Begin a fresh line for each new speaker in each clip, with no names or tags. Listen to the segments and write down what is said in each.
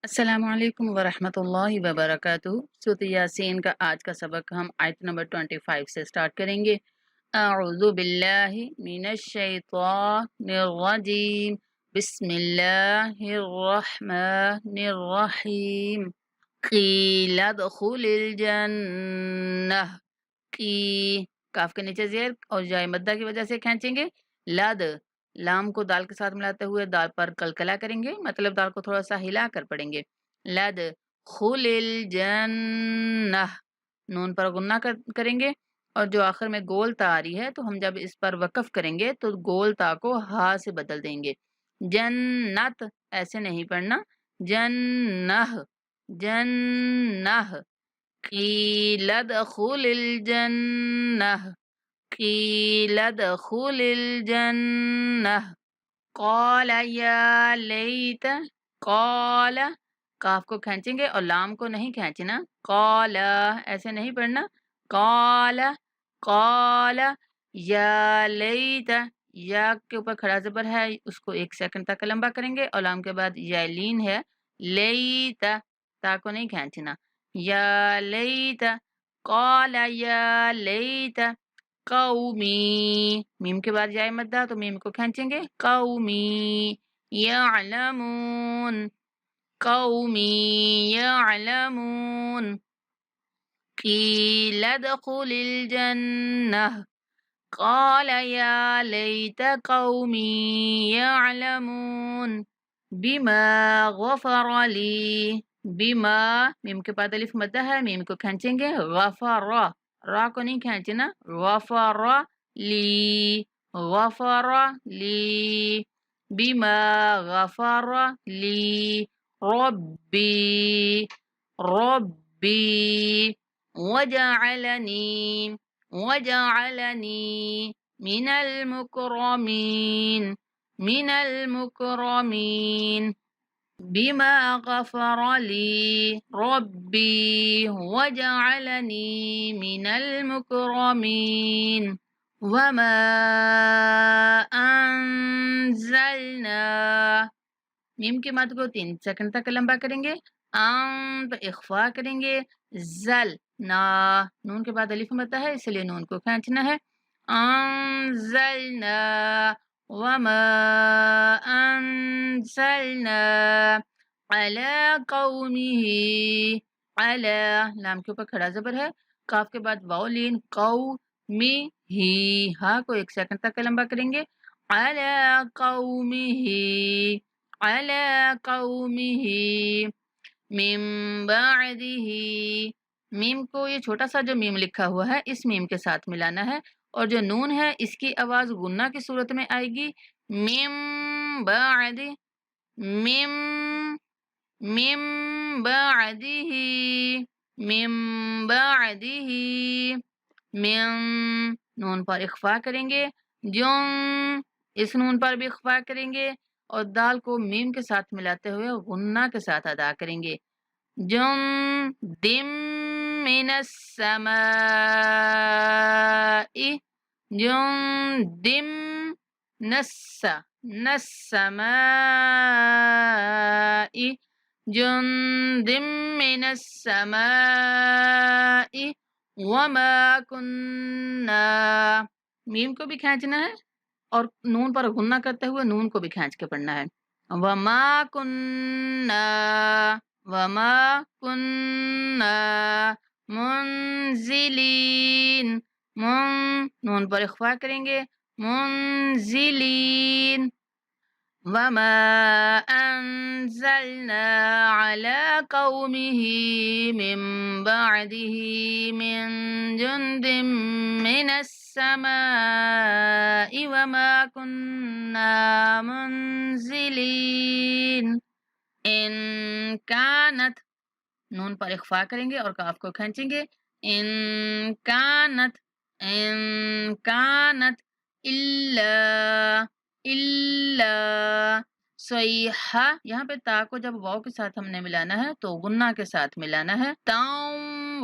السلام علیکم ورحمۃ اللہ وبرکاتہ۔ سورۃ یاسین کا آج کا سبق ہم آیت نمبر 25 سے سٹارٹ کریں گے۔ اعوذ باللہ من الشیطان الرجیم، بسم اللہ الرحمن الرحیم۔ قیل ادخل الجنہ، کی کاف کے نیچے زیر اور جائے مدہ کی وجہ سے کھینچیں گے۔ لد، لام کو دال کے ساتھ ملاتے ہوئے دال پر کلکلا کریں گے، مطلب دال کو تھوڑا سا ہلا کر پڑھیں گے۔ لد خل الجنہ، نون پر غنہ کریں گے، اور جو آخر میں گول تا آ رہی ہے تو ہم جب اس پر وقف کریں گے تو گول تا کو ہا سے بدل دیں گے۔ جنت ایسے نہیں پڑھنا، جنہ جنہ۔ قیل ادخل الجنہ، قیل ادخل الجنہ۔ قال یا لیت، قال کاف کو کھینچیں گے اور لام کو نہیں کھینچنا، قال ایسے نہیں پڑھنا، قال قال یا لیت، یا کے اوپر کھڑا زبر ہے اس کو 1 سیکنڈ تک لمبا کریں گے، اور لام کے بعد یا لین ہے، لیت، تا کو نہیں کھینچنا، یا لیت۔ قال یا لیت قومی، میم کے بعد جائے مدہ تو میم کو کھینچیں گے، قومی یعلمون، قومی یعلمون۔ قیل ادخل الجنہ، قال یا لیت قومی یعلمون بما غفر لی، بما میم کے بعد الف مدہ ہے، میم کو کھینچیں گے، غفر را کو نہیں کھینچنا، غفر لی، غفر لی، بما غفر لی ربی، ربی وجعلنی، وجعلنی من المکرمین، من المکرمین بما غفر لی ربی وجعلنی من المکرمین وما انزلنا، میم کی مد کو 3 سیکنڈ تک لمبا کریں گے، پہ اخفا کریں گے، زل نا، نون کے بعد الف مدہ ہے اس لیے نون کو کھینچنا ہے، انزلنا وما انزلنا علی قومه، علی لام کے اوپر کھڑا زبر ہے، کاف کے بعد واو لین، قومی ہی، ہا کو 1 سیکنڈ تک لمبا کریں گے، علی قومه، علی قومه من بعده، میم کو یہ چھوٹا سا جو میم لکھا ہوا ہے اس میم کے ساتھ ملانا ہے، اور جو نون ہے اس کی آواز غنہ کی صورت میں آئے گی، میم بعد، میم، میم بعده، میم بعده، میم، نون پر اخفا کریں گے، جن، اس نون پر بھی اخفا کریں گے، اور دال کو میم کے ساتھ ملاتے ہوئے غنہ کے ساتھ ادا کریں گے، جندم من السماء، جندم نس، السماء، جندم من السماء وما كنا، میم کو بھی کھینچنا ہے اور نون پر غنہ کرتے ہوئے نون کو بھی کھینچ کے پڑھنا ہے، وما كنا، وما كنا منزلین، نون پر اخفا کریں گے، منزلین، وما انزلنا على قومه من بعده من جند من السماء وما كنا منزلين ان كانت، نون پر اخفا کریں گے اور کاف کو کھینچیں گے، ان كانت، ان كانت الا، الا صیحہ، یہاں پہ تا کو جب واو کے ساتھ ہم نے ملانا ہے تو غنہ کے ساتھ ملانا ہے، تاؤں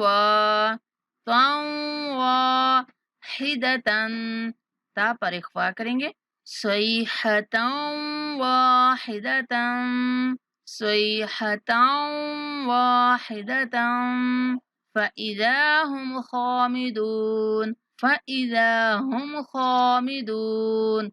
واحدتاً، تا پر اخفا کریں گے، صیحتاً واحدتاً صيحة واحدة فإذا هم خامدون فإذا هم خامدون.